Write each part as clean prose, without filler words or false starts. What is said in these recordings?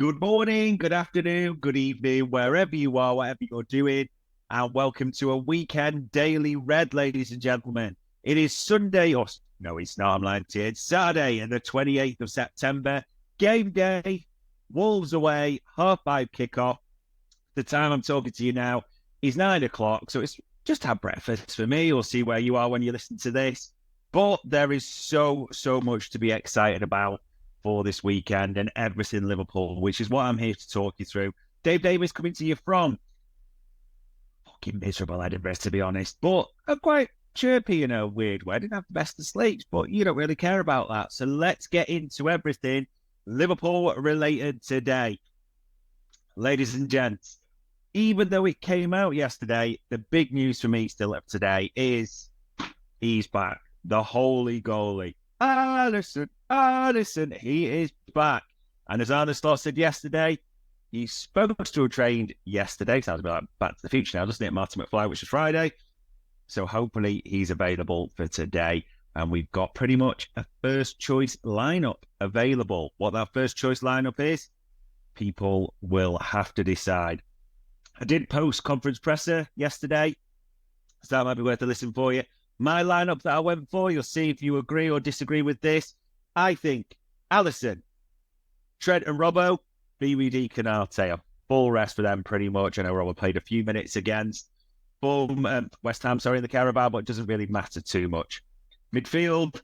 Good morning, good afternoon, good evening, wherever you are, whatever you're doing, and welcome to a weekend daily red, ladies and gentlemen. It is Sunday, or no, it's not, I'm lying to you. It's Saturday, and the 28th of September, game day, Wolves away, 5:30 kickoff. The time I'm talking to you now is 9 o'clock, so it's just had breakfast for me. We'll see where you are when you listen to this. But there is so much to be excited about for this weekend and everything Liverpool, which is what I'm here to talk you through. Dave Davis coming to you from fucking miserable Edinburgh, to be honest, but a quite chirpy in a weird way. I didn't have the best of sleeps, but you don't really care about that. So let's get into everything Liverpool related today. Ladies and gents, even though it came out yesterday, the big news for me still up today is he's back. The holy goalie. Alisson, he is back. And as Arne Slot said yesterday, he's supposed to have trained yesterday. Sounds a bit like Back to the Future now, doesn't it? Martin McFly, which is Friday. So hopefully he's available for today. And we've got pretty much a first choice lineup available. What that first choice lineup is, people will have to decide. I did post conference presser yesterday, so that might be worth a listen for you. My lineup that I went for, you'll see if you agree or disagree with this. I think Alisson, Trent and Robbo, BVD, Canate, full rest for them pretty much. I know Robbo played a few minutes against West Ham, in the Carabao, but it doesn't really matter too much. Midfield,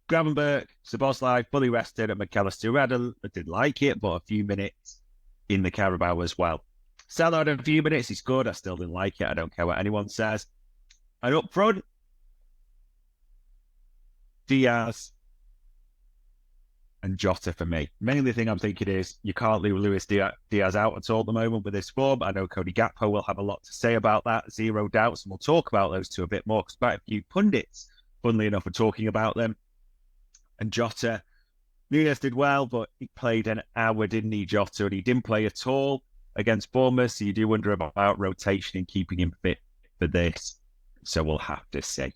Gravenberch, Szoboszlai, fully rested, and McAllister. I did like it, but a few minutes in the Carabao as well. Salah had a few minutes, he's good. I still didn't like it. I don't care what anyone says. And up front, Diaz and Jota for me. Mainly the thing I'm thinking is you can't leave Luis Diaz out at all at the moment with this form. I know Cody Gakpo will have a lot to say about that, zero doubts, and we'll talk about those two a bit more because quite a few pundits, funnily enough, are talking about them. And Jota, Nunes did well, but he played an hour, didn't he, Jota? And he didn't play at all against Bournemouth, so you do wonder about rotation and keeping him fit for this. So we'll have to see.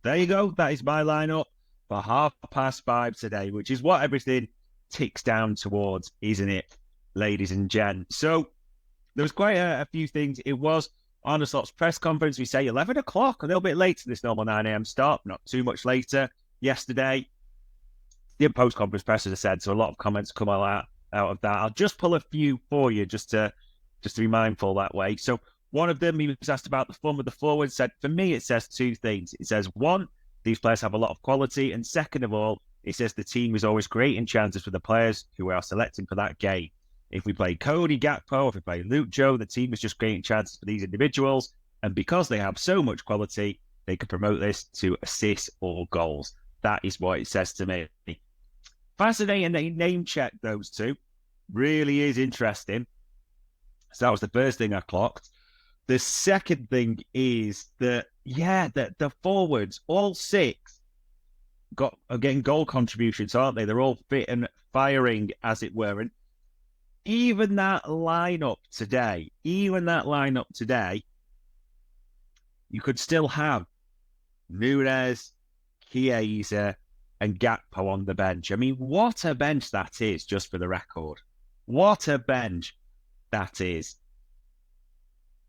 There you go. That is my lineup for 5:30 today, which is what everything ticks down towards, isn't it, ladies and gents? So there was quite a few things. It was Arne Slot's press conference. We say 11 o'clock, a little bit later than this normal 9 a.m. start, not too much later. Yesterday, the post-conference press, as I said, so a lot of comments come out of that. I'll just pull a few for you just to be mindful that way. So one of them, he was asked about the form of the forward, said, for me, it says two things. It says, one, these players have a lot of quality. And second of all, it says the team is always creating chances for the players who we are selecting for that game. If we play Cody Gakpo, if we play Luke Joe, the team is just creating chances for these individuals. And because they have so much quality, they can promote this to assists or goals. That is what it says to me. Fascinating they name check those two. Really is interesting. So that was the first thing I clocked. The second thing is that, the forwards, all six, are getting goal contributions, aren't they? They're all fit and firing, as it were. And even that lineup today, you could still have Nunes, Chiesa, and Gakpo on the bench. I mean, what a bench that is, just for the record. What a bench that is.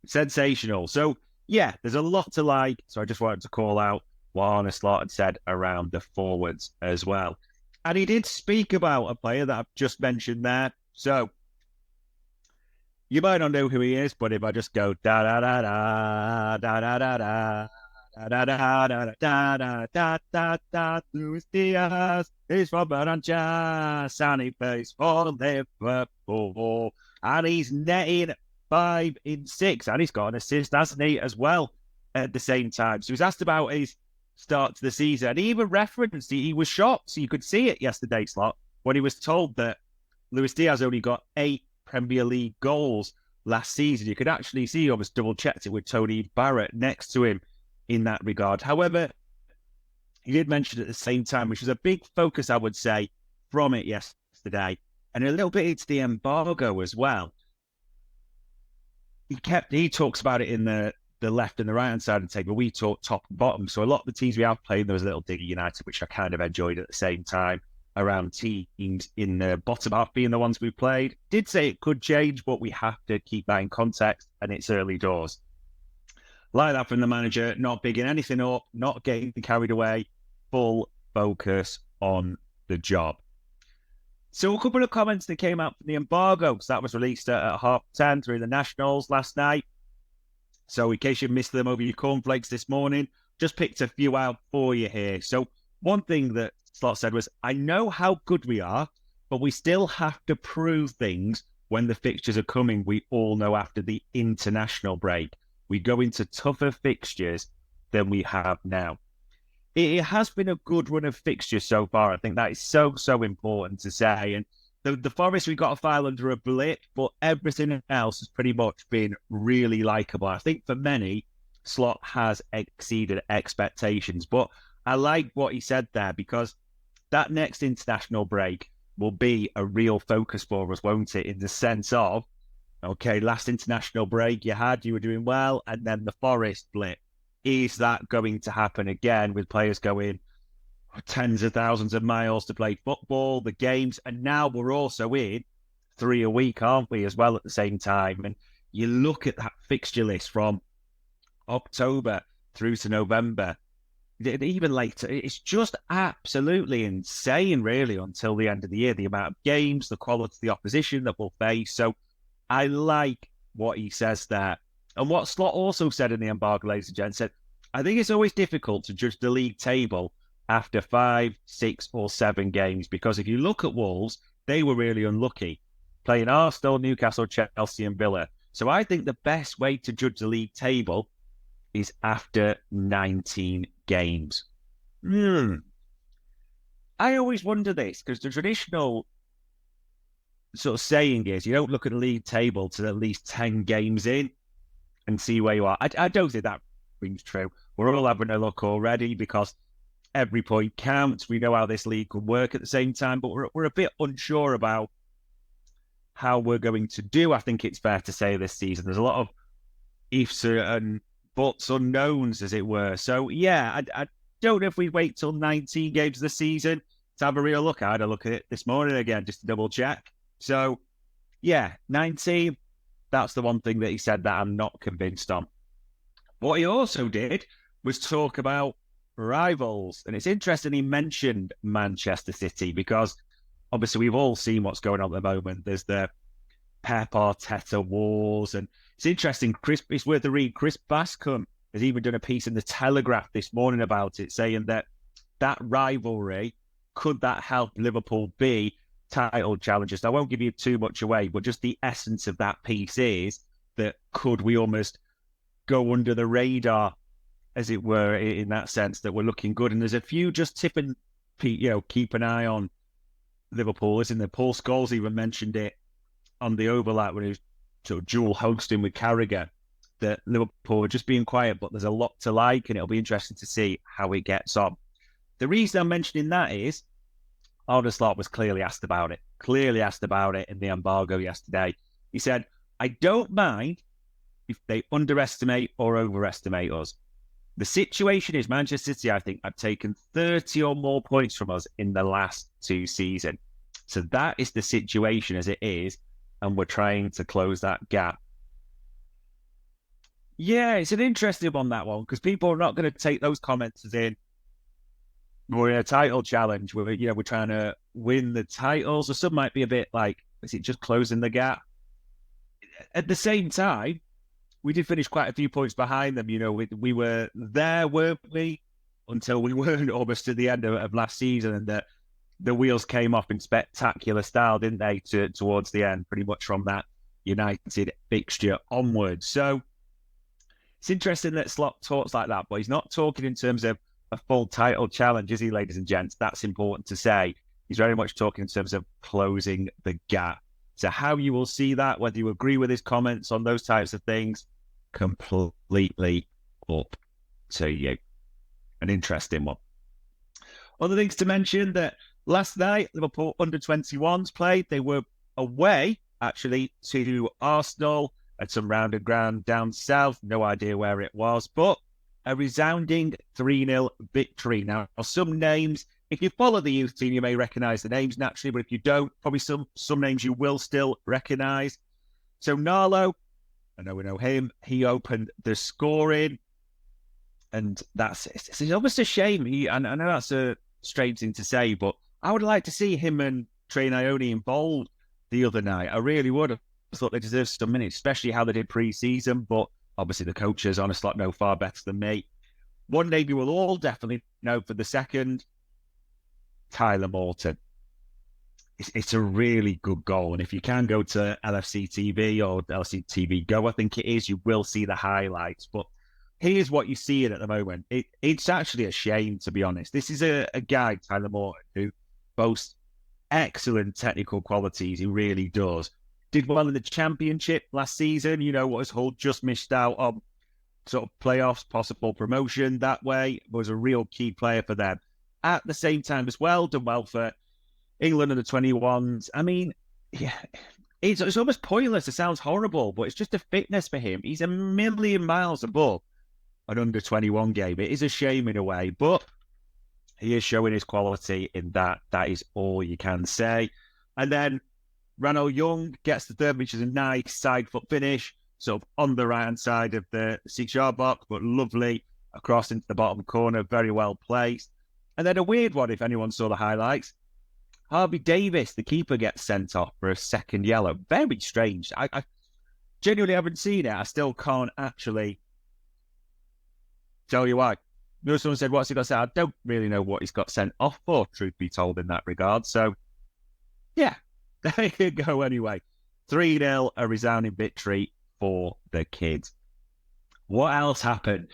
Sensational. So, there's a lot to like. So I just wanted to call out what Arne Slot had said around the forwards as well. And he did speak about a player that I've just mentioned there. So, you might not know who he is, but if I just go da-da-da-da, da-da-da-da, da-da-da-da, Luis Diaz is from Baranjas, and he plays for Liverpool. And he's netting 5 in 6, and he's got an assist, hasn't he, as well at the same time. So he was asked about his start to the season, and he even referenced he was shocked. So you could see it yesterday, Slot, when he was told that Luis Diaz only got 8 Premier League goals last season. You could actually see, he almost double-checked it with Tony Barrett next to him in that regard. However, he did mention at the same time, which was a big focus, I would say, from it yesterday, and a little bit into the embargo as well. He talks about it in the left and the right-hand side of the table. We talk top and bottom. So a lot of the teams we have played, there was a little dig at United, which I kind of enjoyed at the same time. around teams in the bottom half being the ones we played. Did say it could change, but we have to keep that in context, and it's early doors. Like that from the manager, not bigging anything up, not getting carried away, full focus on the job. So a couple of comments that came out from the embargo, because that was released at 10:30 through the Nationals last night. So in case you missed them over your cornflakes this morning, just picked a few out for you here. So one thing that Slot said was, I know how good we are, but we still have to prove things when the fixtures are coming. We all know after the international break, we go into tougher fixtures than we have now. It has been a good run of fixtures so far. I think that is so important to say. And the Forest, we got a file under a blip, but everything else has pretty much been really likeable. I think for many, Slot has exceeded expectations. But I like what he said there, because that next international break will be a real focus for us, won't it? In the sense of, okay, last international break you were doing well, and then the Forest blip. Is that going to happen again with players going tens of thousands of miles to play football, the games, and now we're also in 3 a week, aren't we, as well at the same time? And you look at that fixture list from October through to November, even later, it's just absolutely insane, really, until the end of the year, the amount of games, the quality of the opposition that we'll face. So I like what he says there. And what Slot also said in the embargo, ladies and gents, said, I think it's always difficult to judge the league table after 5, 6, or 7 games, because if you look at Wolves, they were really unlucky, playing Arsenal, Newcastle, Chelsea, and Villa. So I think the best way to judge the league table is after 19 games. I always wonder this, because the traditional sort of saying is you don't look at the league table to at least 10 games in and see where you are. I don't think that rings true. We're all having a look already, because every point counts. We know how this league could work at the same time, but we're a bit unsure about how we're going to do. I think it's fair to say this season there's a lot of ifs and buts, unknowns, as it were. So yeah, I don't know if we wait till 19 games of the season to have a real look. I had a look at it this morning again just to double check. So yeah, 19. That's the one thing that he said that I'm not convinced on. What he also did was talk about rivals. And it's interesting he mentioned Manchester City, because obviously we've all seen what's going on at the moment. There's the Pep Arteta wars. And it's interesting, it's worth a read. Chris Bascombe has even done a piece in the Telegraph this morning about it, saying that rivalry, could that help Liverpool be title challengers? I won't give you too much away, but just the essence of that piece is that could we almost go under the radar, as it were, in that sense, that we're looking good. And there's a few just tipping, keep an eye on Liverpool, isn't there? Paul Scholes even mentioned it on the overlap when he was sort of dual hosting with Carragher, that Liverpool are just being quiet, but there's a lot to like, and it'll be interesting to see how it gets on. The reason I'm mentioning that is Arne Slot was clearly asked about it in the embargo yesterday. He said, I don't mind if they underestimate or overestimate us. The situation is Manchester City, I think, have taken 30 or more points from us in the last 2 seasons. So that is the situation as it is, and we're trying to close that gap. Yeah, it's an interesting one, that one, because people are not going to take those comments as in, we're in a title challenge. We're trying to win the titles, or some might be a bit like, is it just closing the gap? At the same time, we did finish quite a few points behind them. We were there, weren't we? Until we weren't, almost to the end of last season, and the wheels came off in spectacular style, didn't they? Towards the end, pretty much from that United fixture onwards. So it's interesting that Slot talks like that, but he's not talking in terms of a full title challenge, is he, ladies and gents? That's important to say. He's very much talking in terms of closing the gap. So how you will see that, whether you agree with his comments on those types of things, completely up to you. An interesting one. Other things to mention, that last night, Liverpool under-21s played. They were away, actually, to Arsenal at some rounded ground down south. No idea where it was, but a resounding 3-0 victory. Now, some names if you follow the youth team, you may recognise the names naturally, but if you don't, probably some names you will still recognise. So Narlo, I know we know him. He opened the scoring, and it's almost a shame. I know that's a strange thing to say, but I would like to see him and Trey Ione involved the other night. I really would have thought they deserved some minutes, especially how they did pre-season. But obviously the coaches on a slot know far better than me. One name you will all definitely know for the second, Tyler Morton. It's a really good goal. And if you can go to LFC TV or LFC TV Go, I think it is, you will see the highlights. But here's what you see at the moment. It's actually a shame, to be honest. This is a guy, Tyler Morton, who boasts excellent technical qualities. He really does. Did well in the Championship last season. You know, was Hull just missed out on sort of playoffs, possible promotion that way. Was a real key player for them. At the same time as well, done well for England under 21s. I mean, yeah, it's almost pointless. It sounds horrible, but it's just a fitness for him. He's a million miles above an under 21 game. It is a shame in a way, but he is showing his quality in that. That is all you can say. And then Ranulph Young gets the third, which is a nice side foot finish, sort of on the right hand side of the 6-yard box, but lovely across into the bottom corner, very well placed. And then a weird one, if anyone saw the highlights. Harvey Davis, the keeper, gets sent off for a second yellow. Very strange. I genuinely haven't seen it. I still can't actually tell you why. Someone said, what's he got sent? I don't really know what he's got sent off for, truth be told, in that regard. So, yeah, there you go anyway. 3-0, a resounding victory for the kids. What else happened?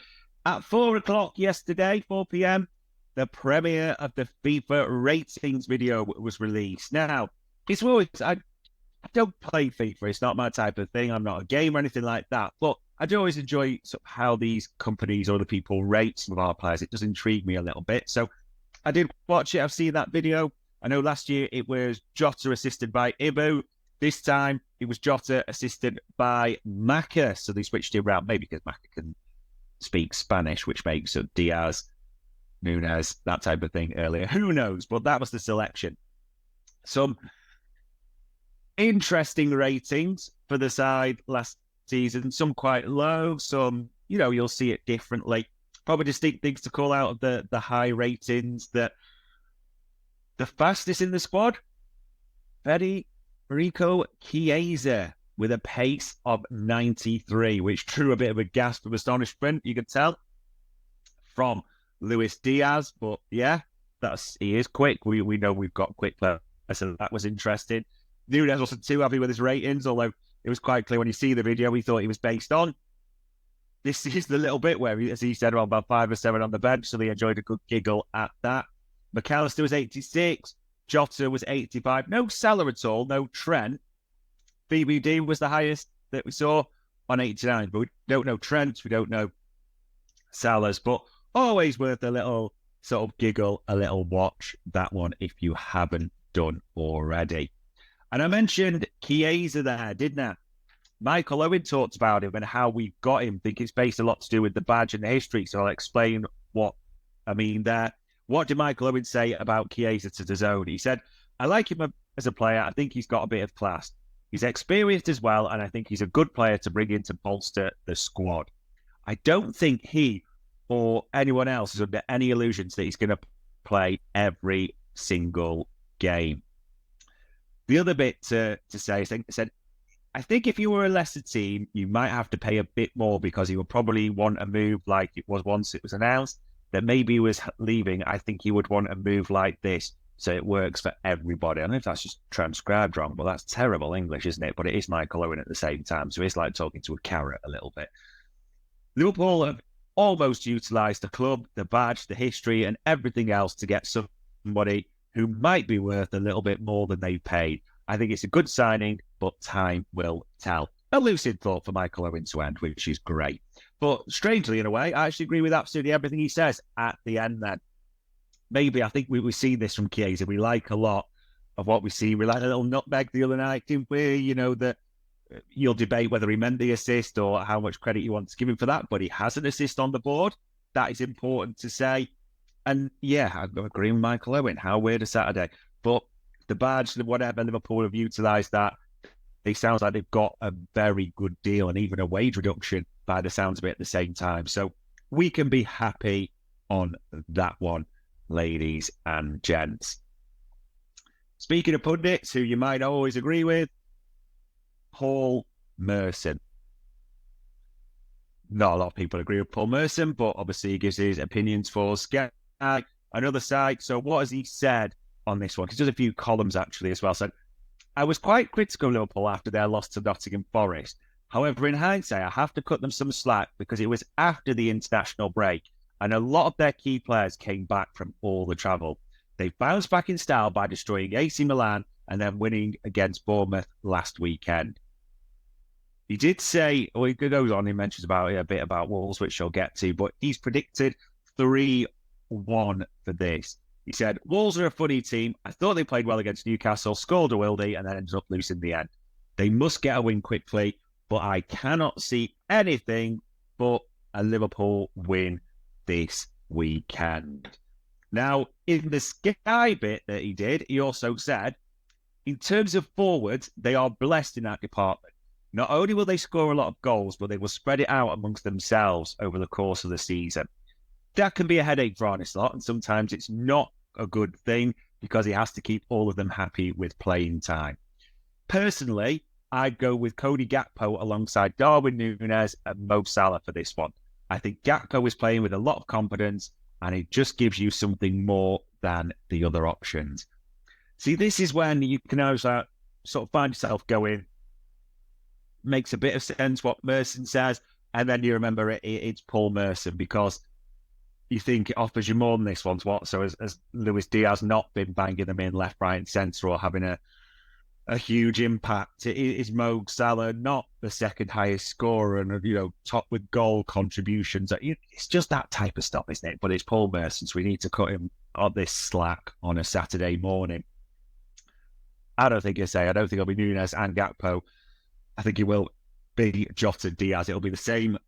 At 4 o'clock yesterday, 4 p.m., the premiere of the FIFA ratings video was released. Now, it's always, I don't play FIFA. It's not my type of thing. I'm not a gamer or anything like that. But I do always enjoy sort of how these companies or the people rate some of our players. It does intrigue me a little bit. So I did watch it. I've seen that video. I know last year it was Jota assisted by Ibu. This time it was Jota assisted by Maka. So they switched it around, maybe because Maka can speak Spanish, which makes it Diaz, Nunez, that type of thing earlier. Who knows? But that was the selection. Some interesting ratings for the side last season. Some quite low. Some, you know, you'll see it differently. Probably distinct things to call out of the high ratings. That the fastest in the squad, Federico Chiesa, with a pace of 93, which drew a bit of a gasp of astonishment, you could tell, from Luis Diaz. But yeah, he is quick. We know we've got quick players, so that was interesting. Nunez wasn't too happy with his ratings, although it was quite clear when you see the video, he thought he was based on. This is the little bit where, as he said, well, about 5 or 7 on the bench, so they enjoyed a good giggle at that. McAllister was 86, Jota was 85. No Salah at all, no Trent. BBD was the highest that we saw on 89, but we don't know Trent, we don't know Salah's, but always worth a little sort of giggle, a little watch, that one, if you haven't done already. And I mentioned Chiesa there, didn't I? Michael Owen talked about him and how we got him. I think it's based a lot to do with the badge and the history, so I'll explain what I mean there. What did Michael Owen say about Chiesa to DAZN? He said, I like him as a player. I think he's got a bit of class. He's experienced as well, and I think he's a good player to bring in to bolster the squad. I don't think he or anyone else is under any illusions that he's going to play every single game. The other bit to say, I think if you were a lesser team, you might have to pay a bit more because he would probably want a move like it was once it was announced that maybe he was leaving. I think he would want a move like this so it works for everybody. I don't know if that's just transcribed wrong, but that's terrible English, isn't it? But it is Michael Owen at the same time, so it's like talking to a carrot a little bit. Liverpool have almost utilised the club, the badge, the history, and everything else to get somebody who might be worth a little bit more than they paid. I think it's a good signing, but time will tell. A lucid thought for Michael Owen to end, which is great. But strangely, in a way, I actually agree with absolutely everything he says at the end then. Maybe, I think we've seen this from Chiesa. We like a lot of what we see. We like a little nutmeg the other night, didn't we? You know, that you'll debate whether he meant the assist or how much credit you want to give him for that, but he has an assist on the board. That is important to say. And yeah, I agree with Michael Owen. How weird a Saturday. But the badge, whatever, Liverpool have utilised that. It sounds like they've got a very good deal and even a wage reduction by the sounds of it at the same time. So we can be happy on that one, ladies and gents. Speaking of pundits, who you might always agree with, Paul Merson. Not a lot of people agree with Paul Merson, but obviously he gives his opinions for Sky, another side. So what has he said on this one? He's done a few columns actually as well. So I was quite critical of Liverpool after their loss to Nottingham Forest. However, in hindsight, I have to cut them some slack because it was after the international break and a lot of their key players came back from all the travel. They bounced back in style by destroying AC Milan and then winning against Bournemouth last weekend. He did say, well, he goes on, he mentions about a bit about Wolves, which I'll get to, but he's predicted 3-1 for this. He said, Wolves are a funny team. I thought they played well against Newcastle, scored a wildy, and then ended up losing in the end. They must get a win quickly, but I cannot see anything but a Liverpool win this weekend. Now, in the Sky bit that he did, he also said, in terms of forwards, they are blessed in that department. Not only will they score a lot of goals, but they will spread it out amongst themselves over the course of the season. That can be a headache for Arne Slot, and sometimes it's not a good thing because he has to keep all of them happy with playing time. Personally, I'd go with Cody Gakpo alongside Darwin Núñez and Mo Salah for this one. I think Gakpo is playing with a lot of confidence and it just gives you something more than the other options. See, this is when you can also sort of find yourself going, makes a bit of sense what Merson says, and then you remember it's Paul Merson because you think it offers you more than this one's what. So as Luis Diaz not been banging them in left, right, and centre or having a huge impact, is Mo Salah not the second highest scorer and top with goal contributions? It's just that type of stuff, isn't it? But it's Paul Merson, so we need to cut him on this slack on a Saturday morning. I don't think it'll be Núñez and Gakpo. I think it will be Jota Diaz. It'll be the same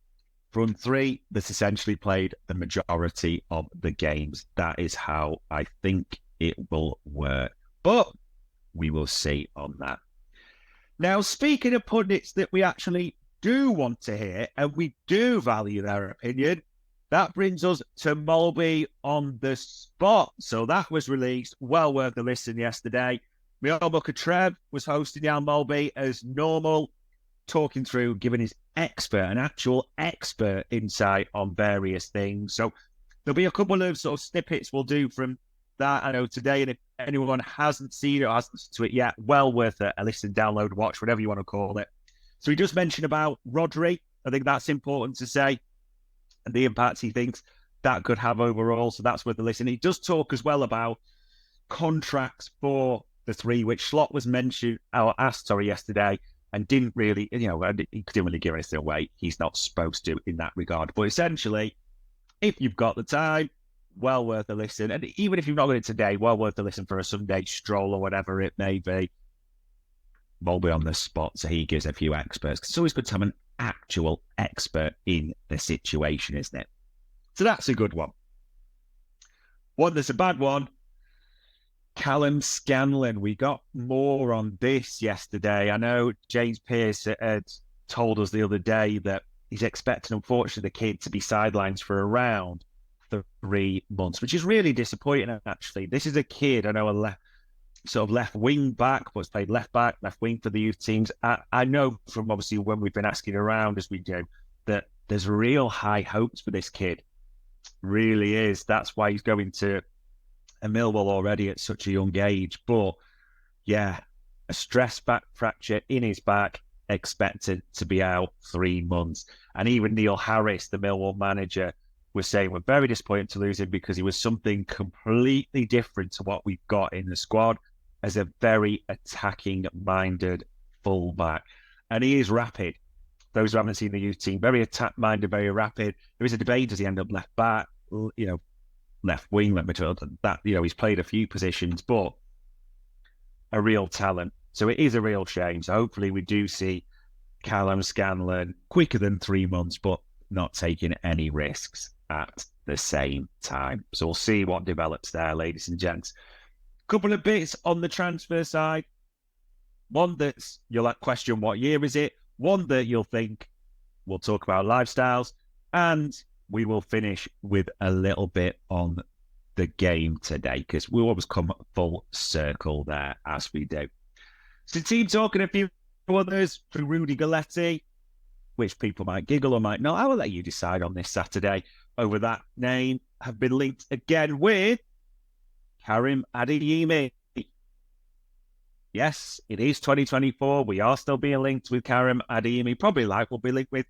front three that's essentially played the majority of the games. That is how I think it will work. But we will see on that. Now, speaking of pundits that we actually do want to hear and we do value their opinion, that brings us to Molby on the spot. So that was released. Well worth a listen yesterday. My old Booker Trev was hosting Jan Molby as normal, talking through, giving his an actual expert insight on various things. So there'll be a couple of sort of snippets we'll do from that, I know, today. And if anyone hasn't seen it or hasn't listened to it yet, well worth a listen, download, watch, whatever you want to call it. So he just mentioned about Rodri. I think that's important to say, and the impact he thinks that could have overall. So that's worth a listen. He does talk as well about contracts for the three, which Slot was asked yesterday, and didn't really, he didn't really give anything away. He's not supposed to in that regard. But essentially, if you've got the time, well worth a listen. And even if you've not got it today, well worth a listen for a Sunday stroll or whatever it may be. Molby on the spot, so he gives a few experts. It's always good to have an actual expert in the situation, isn't it? So that's a good one. One that's a bad one. Callum Scanlon. We got more on this yesterday. I know James Pearce had told us the other day that he's expecting, unfortunately, the kid to be sidelined for around 3 months, which is really disappointing, actually. This is a kid, I know, left wing back, but played left back, left wing for the youth teams. I know from obviously when we've been asking around as we do that there's real high hopes for this kid. Really is. That's why he's going to a Millwall already at such a young age. But yeah, a stress back fracture in his back, expected to be out 3 months. And even Neil Harris, the Millwall manager, was saying we're very disappointed to lose him because he was something completely different to what we've got in the squad as a very attacking-minded fullback. And he is rapid. Those who haven't seen the youth team, very attack-minded, very rapid. There is a debate, does he end up left back, left wing, left midfield? That, he's played a few positions, but a real talent. So it is a real shame. So hopefully we do see Callum Scanlon quicker than 3 months, but not taking any risks at the same time. So we'll see what develops there, ladies and gents. Couple of bits on the transfer side. One that's you'll question what year is it? One that you'll think we'll talk about lifestyles, and we will finish with a little bit on the game today, because we always come full circle there as we do. So team talking a few others through Rudy Galletti, which people might giggle or might not. I will let you decide on this Saturday over that name, have been linked again with Karim Adeyemi. Yes, it is 2024. We are still being linked with Karim Adeyemi. Probably like we'll be linked with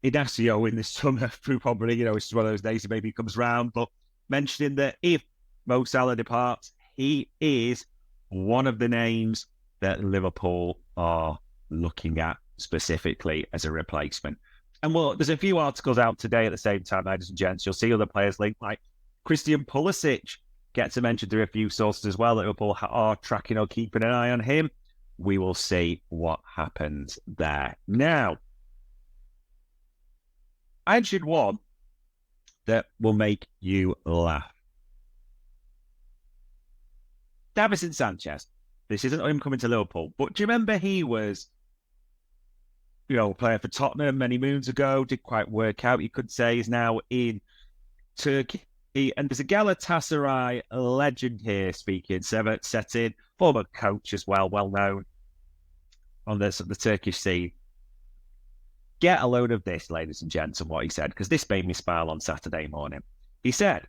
Inacio in the summer through probably, it's one of those days that maybe comes round. But mentioning that if Mo Salah departs, he is one of the names that Liverpool are looking at specifically as a replacement. And well, there's a few articles out today at the same time, ladies and gents. You'll see other players linked, like Christian Pulisic gets a mention through a few sources as well. Liverpool are tracking or keeping an eye on him. We will see what happens there. Now, I mentioned one that will make you laugh. Davinson Sanchez. This isn't him coming to Liverpool, but do you remember he was, playing for Tottenham many moons ago, didn't quite work out, you could say. He's now in Turkey. And there's a Galatasaray legend here speaking, Sevet Setin, former coach as well known on the Turkish scene. Get a load of this, ladies and gents, and what he said, because this made me smile on Saturday morning. He said,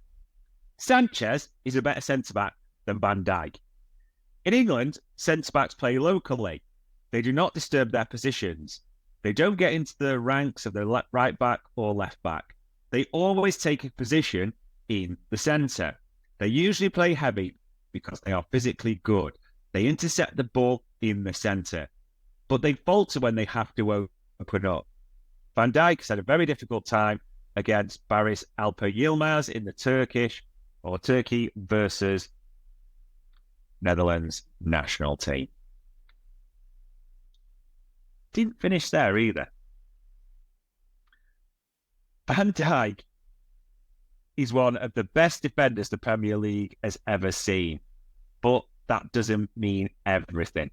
Sanchez is a better centre-back than Van Dijk. In England, centre-backs play locally. They do not disturb their positions. They don't get into the ranks of the right back or left back. They always take a position in the centre. They usually play heavy because they are physically good. They intercept the ball in the centre, but they falter when they have to open up. Van Dijk has had a very difficult time against Barış Alper Yilmaz in the Turkey versus Netherlands national team. Didn't finish there either. Van Dijk is one of the best defenders the Premier League has ever seen, but that doesn't mean everything.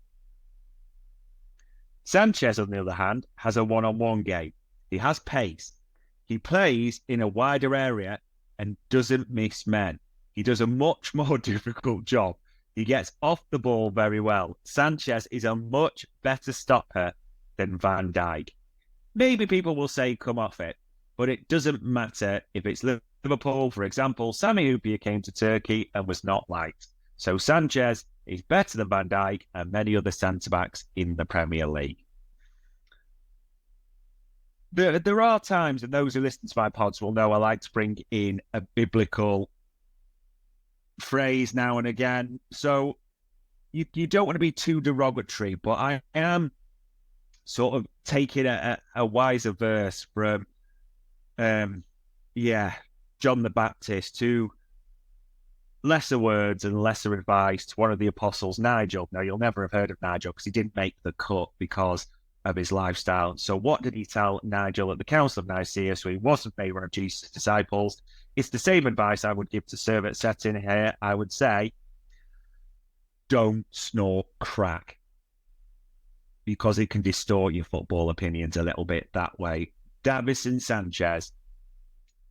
Sanchez, on the other hand, has a one-on-one game. He has pace. He plays in a wider area and doesn't miss men. He does a much more difficult job. He gets off the ball very well. Sanchez is a much better stopper than Van Dijk. Maybe people will say come off it, but it doesn't matter if it's Liverpool. For example, Sami Hyypiä came to Turkey and was not liked. So Sanchez is better than Van Dijk and many other centre-backs in the Premier League. There are times, and those who listen to my pods will know I like to bring in a biblical phrase now and again. So you don't want to be too derogatory, but I am sort of taking a wiser verse from, John the Baptist, to lesser words and lesser advice to one of the apostles, Nigel. Now, you'll never have heard of Nigel because he didn't make the cut because of his lifestyle. So what did he tell Nigel at the Council of Nicaea? So he was in favour of Jesus' disciples. It's the same advice I would give to Servet Setin here. I would say, don't snort crack, because it can distort your football opinions a little bit that way. Davinson Sanchez,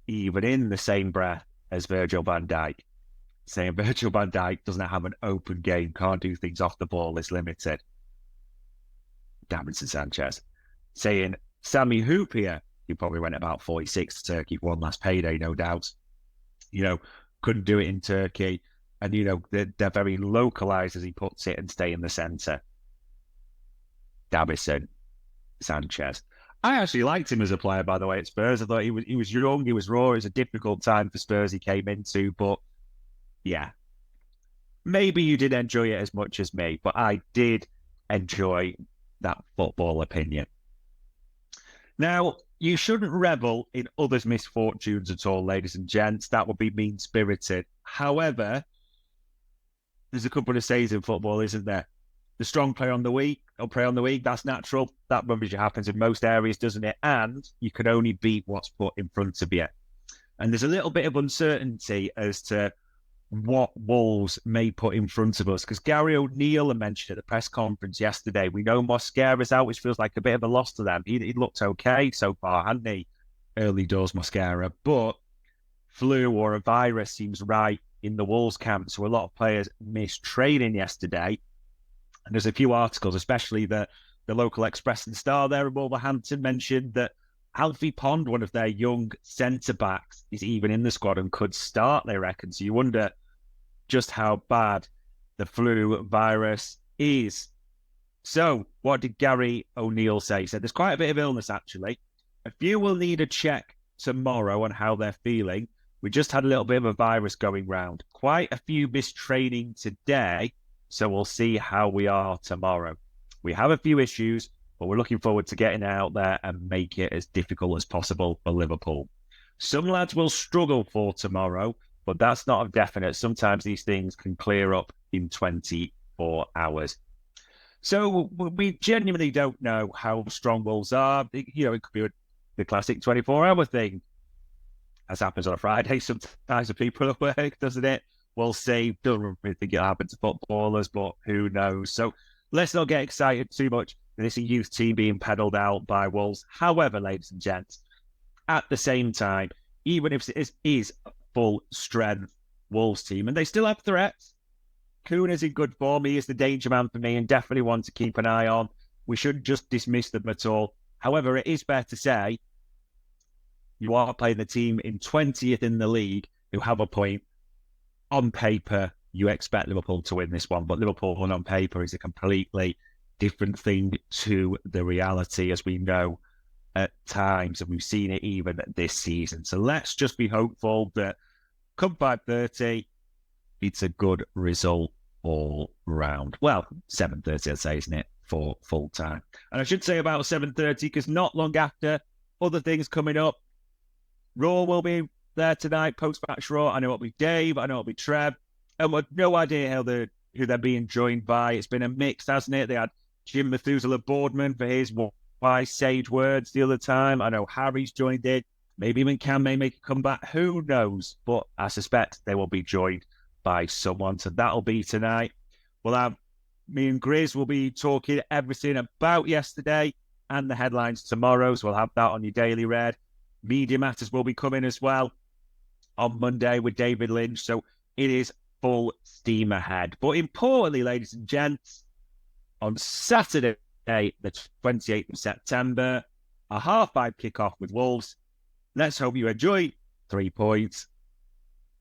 even in the same breath as Virgil van Dijk, saying Virgil van Dijk doesn't have an open game, can't do things off the ball, is limited. Davinson Sanchez saying Sami Hyypiä, he probably went about 46 to Turkey for one last payday, no doubt. Couldn't do it in Turkey. And, they're very localised, as he puts it, and stay in the centre. Davinson Sanchez. I actually liked him as a player, by the way, at Spurs. I thought he was young, he was raw. It was a difficult time for Spurs he came into, but yeah. Maybe you didn't enjoy it as much as me, but I did enjoy that football opinion. Now, you shouldn't revel in others' misfortunes at all, ladies and gents. That would be mean-spirited. However, there's a couple of sayings in football, isn't there? The strong play on the weak, or play on the weak, that's natural. That rubbish happens in most areas, doesn't it? And you can only beat what's put in front of you. And there's a little bit of uncertainty as to what Wolves may put in front of us, because Gary O'Neill mentioned at the press conference yesterday, we know Mosquera's out, which feels like a bit of a loss to them. He looked okay so far, hadn't he? Early doors Mosquera, but flu or a virus seems right in the Wolves camp, so a lot of players missed training yesterday. And there's a few articles, especially the local Express and Star there in Wolverhampton, mentioned that Alfie Pond, one of their young centre-backs, is even in the squad and could start, they reckon. So you wonder just how bad the flu virus is. So what did Gary O'Neill say? He said there's quite a bit of illness, actually. A few will need a check tomorrow on how they're feeling. We just had a little bit of a virus going round. Quite a few missed training today, so we'll see how we are tomorrow. We have a few issues, but we're looking forward to getting out there and make it as difficult as possible for Liverpool. Some lads will struggle for tomorrow, but that's not a definite. Sometimes these things can clear up in 24 hours. So we genuinely don't know how strong Wolves are. It could be the classic 24-hour thing, as happens on a Friday. Sometimes the people are at work, doesn't it? We'll see. Don't really think it'll happen to footballers, but who knows? So let's not get excited too much. This is a youth team being pedalled out by Wolves. However, ladies and gents, at the same time, even if it is a full strength Wolves team, and they still have threats, Kuhn is in good form. He is the danger man for me and definitely one to keep an eye on. We shouldn't just dismiss them at all. However, it is fair to say you are playing the team in 20th in the league who have a point. On paper, you expect Liverpool to win this one, but Liverpool on paper is a completely different thing to the reality, as we know at times, and we've seen it even this season. So let's just be hopeful that come 5:30, it's a good result all round. Well, 7:30, I'd say, isn't it, for full time? And I should say about 7:30, because not long after, other things coming up. Raw will be there tonight, post-match Raw. I know it'll be Dave, I know it'll be Trev, and we've no idea who they're being joined by. It's been a mix, hasn't it? They had Jim Methuselah Boardman for his wise sage words the other time. I know Harry's joined in. Maybe even Cam may make a comeback. Who knows? But I suspect they will be joined by someone. So that'll be tonight. We'll have me and Grizz will be talking everything about yesterday and the headlines tomorrow. So we'll have that on your Daily Red. Media Matters will be coming as well on Monday with David Lynch. So it is full steam ahead. But importantly, ladies and gents, on Saturday, the 28th of September, a 5:30 kickoff with Wolves. Let's hope you enjoy 3 points,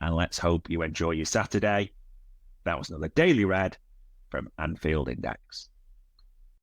and let's hope you enjoy your Saturday. That was another Daily Red from Anfield Index.